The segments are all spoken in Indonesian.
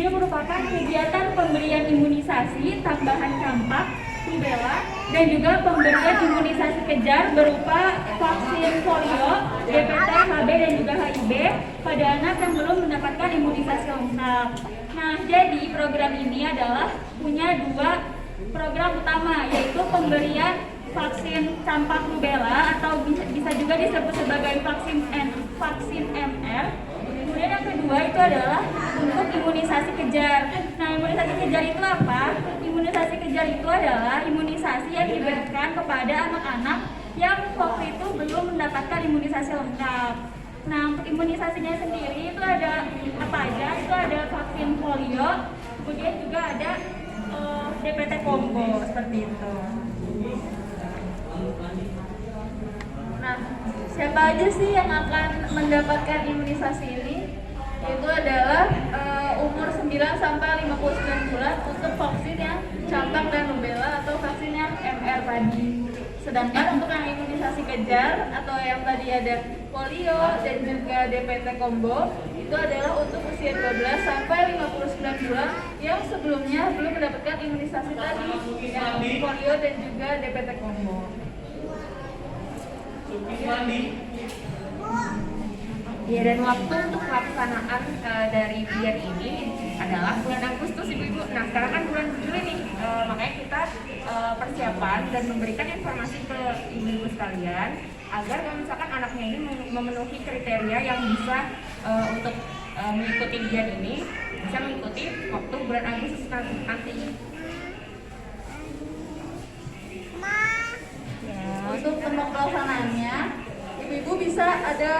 ini merupakan kegiatan pemberian imunisasi tambahan campak, rubella, dan juga pemberian imunisasi kejar berupa vaksin polio, DPT, HB, dan juga HIV pada anak yang belum mendapatkan imunisasi lengkap. Nah, jadi program ini adalah punya dua program utama, yaitu pemberian vaksin campak rubella atau bisa juga disebut sebagai vaksin MR. Kemudian yang kedua itu adalah untuk imunisasi kejar. Nah, imunisasi kejar itu apa? Imunisasi kejar itu adalah imunisasi yang diberikan kepada anak-anak yang waktu itu belum mendapatkan imunisasi lengkap. Nah, untuk imunisasinya sendiri itu ada apa aja? Itu ada vaksin polio, kemudian juga ada DPT combo seperti itu. Nah, siapa aja sih yang akan mendapatkan imunisasi ini? Itu adalah umur 9 sampai 59 bulan untuk vaksin yang campak dan rubella atau vaksin yang MR tadi. Sedangkan untuk yang imunisasi kejar atau yang tadi ada polio dan juga DPT combo itu adalah untuk usia 12 sampai 59 bulan yang sebelumnya belum mendapatkan imunisasi tadi yang polio dan juga DPT combo. Ya, dan waktu untuk pelaksanaan dari biar ini adalah bulan Agustus, Ibu-ibu. Nah, sekarang kan bulan Juli nih, makanya kita persiapan dan memberikan informasi ke ibu-ibu sekalian agar kalau misalkan anaknya ini memenuhi kriteria yang bisa untuk mengikuti biar ini, bisa mengikuti waktu bulan Agustus nanti. Untuk tempat pelaksanaannya, ibu-ibu bisa ada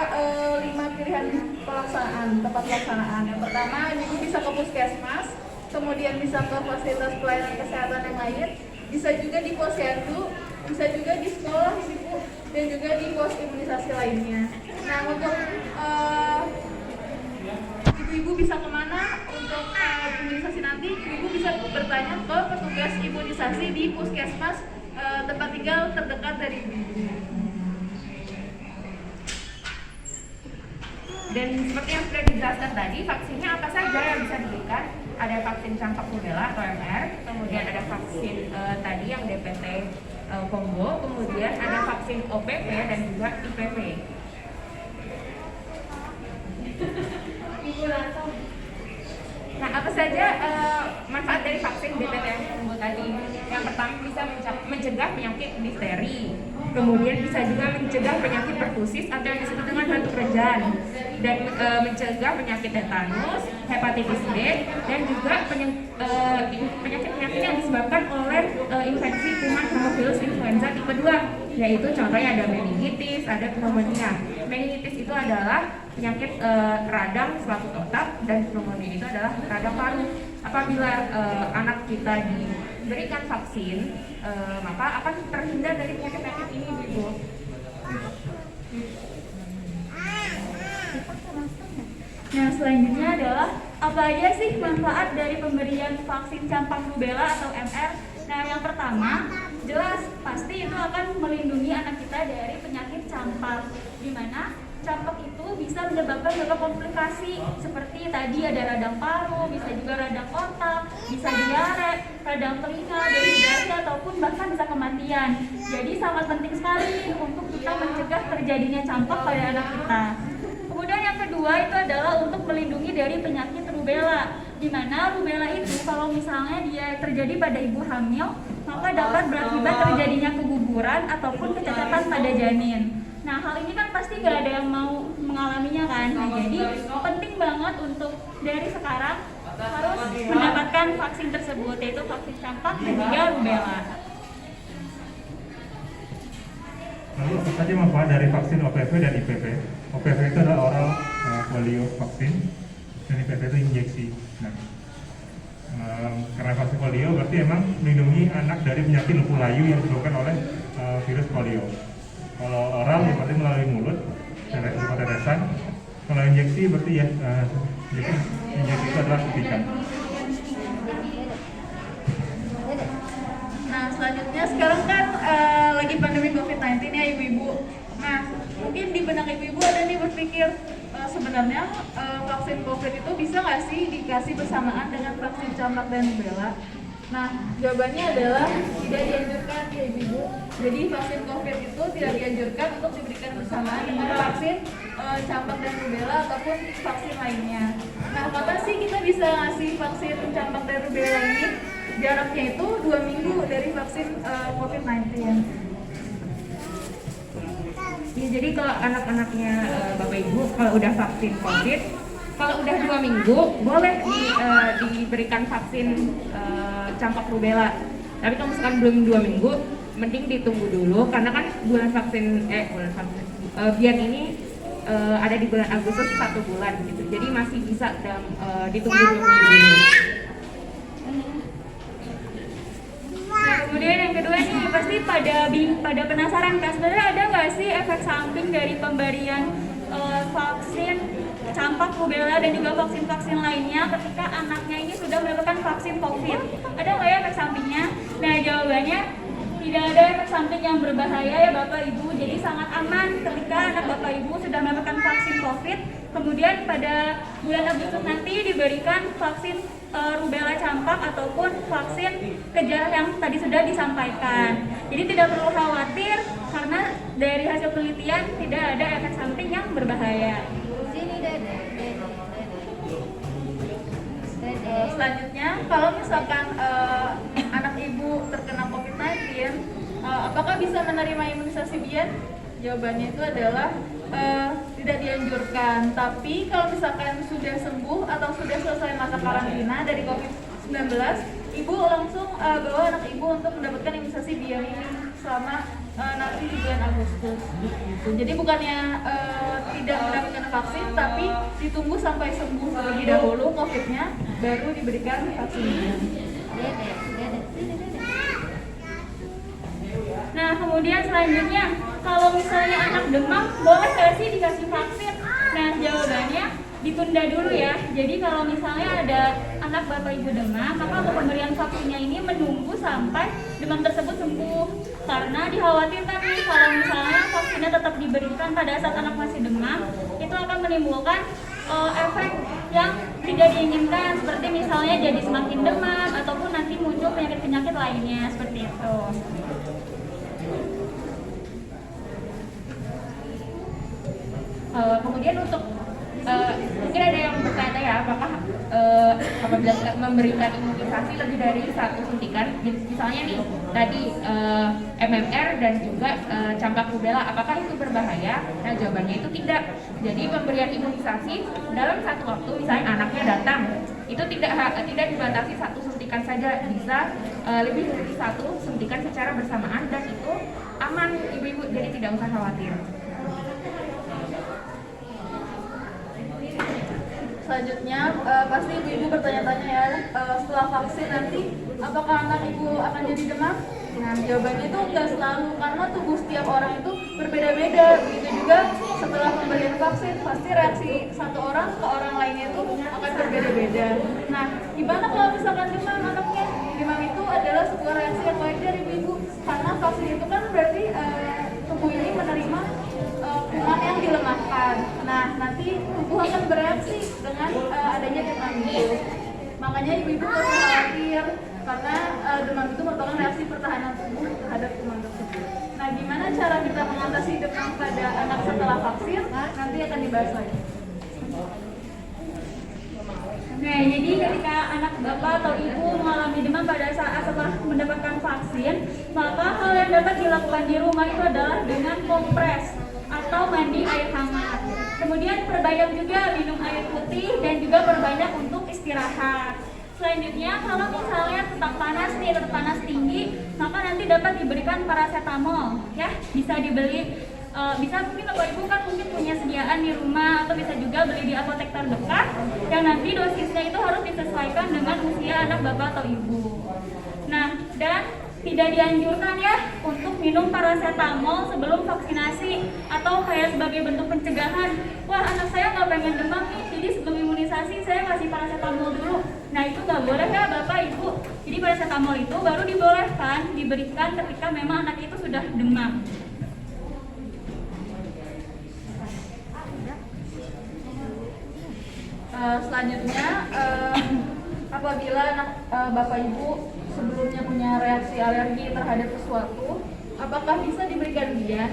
5 pilihan tempat pelaksanaan. Yang pertama, ibu bisa ke puskesmas, kemudian bisa ke fasilitas pelayanan kesehatan yang lain, bisa juga di posyandu, bisa juga di sekolah ibu, dan juga di pos imunisasi lainnya. Nah, untuk ibu-ibu bisa kemana untuk imunisasi nanti? Ibu bisa bertanya ke petugas imunisasi di puskesmas tempat tinggal terdekat dari ibu. Dan seperti yang sudah dijelaskan tadi, vaksinnya apa saja yang bisa diberikan? Ada vaksin campak rubella atau MR, kemudian ada vaksin tadi yang DPT combo, kemudian ada vaksin OPV dan juga IPV. Nah, apa saja manfaat dari vaksin DPT yang combo tadi? Yang pertama bisa mencegah penyakit difteri, kemudian bisa juga mencegah penyakit pertusis atau yang disebut dengan batuk rejan, dan mencegah penyakit tetanus, hepatitis B, dan juga penyakit-penyakit yang disebabkan oleh infeksi kuman hemophilus influenza tipe 2, yaitu contohnya ada meningitis, ada pneumonia. Meningitis itu adalah penyakit radang selaput otak, dan pneumonia itu adalah radang paru. Apabila anak kita diberikan vaksin, maka akan terhindar dari penyakit-penyakit ini, Ibu. Nah, selanjutnya adalah apa aja sih manfaat dari pemberian vaksin campak rubella atau MR? Nah, yang pertama, jelas pasti itu akan melindungi anak kita dari penyakit campak, di mana campak itu bisa menyebabkan beberapa komplikasi seperti tadi ada radang paru, bisa juga radang otak, bisa diare, radang telinga, dehidrasi, ataupun bahkan bisa kematian. Jadi sangat penting sekali untuk kita mencegah terjadinya campak pada anak kita. Kemudian yang kedua itu adalah untuk melindungi dari penyakit rubella, di mana rubella itu kalau misalnya dia terjadi pada ibu hamil, maka dapat berakibat terjadinya keguguran ataupun kecacatan pada janin. Nah, hal ini kan pasti gak ada yang mau mengalaminya kan. Nah, jadi penting banget untuk dari sekarang harus mendapatkan vaksin tersebut, yaitu vaksin campak dan juga rubella. Lalu apa saja manfaat dari vaksin OPV dan IPV? OPV itu adalah oral polio vaksin, dan IPV itu injeksi. Nah, karena vaksin polio berarti emang melindungi anak dari penyakit lumpuh layu yang disebabkan oleh virus polio. Kalau oral ya berarti melalui mulut, tetesan. Kalau injeksi berarti ya injeksi itu adalah suntikan. Nah, selanjutnya sekarang kan lagi pandemi COVID-19 ya ibu-ibu. Nah, mungkin di benak ibu-ibu ada nih berpikir sebenarnya vaksin COVID itu bisa nggak sih dikasih bersamaan dengan vaksin campak dan rubella? Nah, jawabannya adalah tidak dianjurkan ya Ibu. Jadi vaksin COVID itu tidak dianjurkan untuk diberikan bersamaan dengan vaksin campak dan rubella ataupun vaksin lainnya. Nah, kapan sih kita bisa ngasih vaksin campak dan rubella ini? Jaraknya itu 2 minggu dari vaksin COVID-19. Ya, jadi kalau anak-anaknya Bapak Ibu kalau udah vaksin COVID, kalau udah 2 minggu boleh diberikan vaksin campak rubella. Tapi kalau misalkan belum 2 minggu, mending ditunggu dulu karena kan biar ini ada di bulan Agustus 1 bulan gitu. Jadi masih bisa ditunggu 2 minggu dulu. Nah, kemudian yang kedua nih, pasti pada penasaran kan sebenarnya ada nggak sih efek samping dari pemberian vaksin campak rubella dan juga vaksin-vaksin lainnya ketika anaknya ini sudah mendapatkan vaksin COVID? Ada nggak ya efek sampingnya? Nah, jawabannya tidak ada efek samping yang berbahaya ya Bapak Ibu. Jadi sangat aman ketika anak Bapak Ibu sudah mendapatkan vaksin COVID. Kemudian pada bulan Agustus nanti diberikan vaksin rubella campak ataupun vaksin kejar yang tadi sudah disampaikan. Jadi tidak perlu khawatir karena dari hasil penelitian tidak ada efek samping yang berbahaya. Selanjutnya, kalau misalkan anak ibu terkena COVID-19, apakah bisa menerima imunisasi bian? Jawabannya itu adalah tidak dianjurkan. Tapi kalau misalkan sudah sembuh atau sudah selesai masa karantina dari COVID-19, ibu langsung bawa anak ibu untuk mendapatkan imunisasi bian ini selama nanti di bulan Agustus. Jadi bukannya tidak mendapatkan vaksin, tapi ditunggu sampai sembuh terlebih dahulu COVID-nya, baru diberikan vaksinnya. Nah, kemudian selanjutnya, kalau misalnya anak demam, boleh nggak sih dikasih vaksin? Nah, jawabannya ditunda dulu ya. Jadi kalau misalnya ada anak Bapak Ibu demam, maka untuk pemberian vaksinnya ini menunggu sampai demam tersebut sembuh. Karena dikhawatirkan nih kalau misalnya vaksinnya tetap diberikan pada saat anak masih demam, itu akan menimbulkan efek yang tidak diinginkan, seperti misalnya jadi semakin demam ataupun nanti muncul penyakit-penyakit lainnya seperti itu. Kemudian untuk mungkin ada yang bertanya ya, apakah apabila memberikan imunisasi lebih dari 1 suntikan, misalnya nih tadi MMR dan juga campak rubella, apakah itu berbahaya? Nah, jawabannya itu tidak. Jadi pemberian imunisasi dalam satu waktu, misalnya anaknya datang, itu tidak dibatasi 1 suntikan saja, bisa lebih dari 1 suntikan secara bersamaan dan itu aman ibu-ibu, jadi tidak usah khawatir. Selanjutnya, pasti ibu-ibu bertanya-tanya ya, setelah vaksin nanti apakah anak ibu akan jadi demam? Nah, jawabannya itu nggak selalu, karena tubuh setiap orang itu berbeda-beda. Begitu juga setelah pemberian vaksin, pasti reaksi satu orang ke orang lainnya itu akan berbeda-beda. Nah, gimana kalau misalkan demam anaknya? Demam itu adalah sebuah reaksi yang wajar ibu-ibu, karena vaksin itu kan berarti tubuh ini menerima kuman yang dilemahkan. Nah, nanti tubuh akan bereaksi dengan adanya demam itu. Makanya ibu-ibu nggak usah khawatir, karena demam itu merupakan reaksi pertahanan tubuh terhadap kuman tersebut. Nah, gimana cara kita mengatasi demam pada anak setelah vaksin? Nanti akan dibahas lagi. Nah, jadi ketika anak bapak atau ibu mengalami demam pada saat setelah mendapatkan vaksin, maka hal yang dapat dilakukan di rumah itu adalah dengan kompres atau mandi air hangat. Kemudian perbanyak juga minum air putih dan juga perbanyak untuk istirahat. Selanjutnya, kalau misalnya tetap panas nih, tetap panas tinggi, maka nanti dapat diberikan paracetamol, ya, bisa dibeli. Bisa mungkin Bapak Ibu kan mungkin punya sediaan di rumah atau bisa juga beli di apotek terdekat yang nanti dosisnya itu harus disesuaikan dengan usia anak Bapak atau Ibu. Nah, dan tidak dianjurkan ya untuk minum paracetamol sebelum vaksinasi atau kayak sebagai bentuk pencegahan. Wah, anak saya nggak pengen demam nih, jadi sebelum imunisasi saya kasih paracetamol dulu. Nah, itu nggak boleh ya Bapak Ibu. Jadi paracetamol itu baru dibolehkan diberikan ketika memang anak itu sudah demam. Selanjutnya, apabila Bapak Ibu sebelumnya punya reaksi alergi terhadap sesuatu, apakah bisa diberikan dian?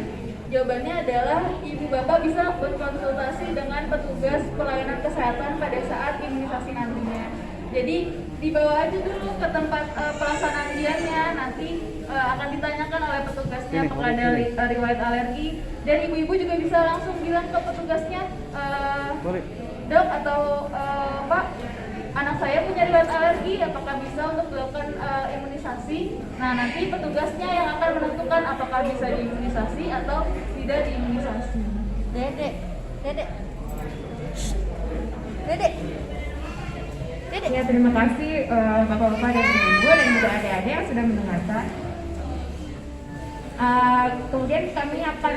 Jawabannya adalah Ibu Bapak bisa berkonsultasi dengan petugas pelayanan kesehatan pada saat imunisasi nantinya. Jadi dibawa aja dulu ke tempat pelaksanaan diannya, nanti akan ditanyakan oleh petugasnya apakah ada riwayat alergi, dan ibu-ibu juga bisa langsung bilang ke petugasnya, Dok atau Pak, anak saya punya riwayat alergi, apakah bisa untuk dilakukan imunisasi? Nah, nanti petugasnya yang akan menentukan apakah bisa diimunisasi atau tidak diimunisasi. Dedek. Ya, terima kasih Bapak-bapak dan Ibu dan juga adik-adik yang sudah mendengarkan. Kemudian kami akan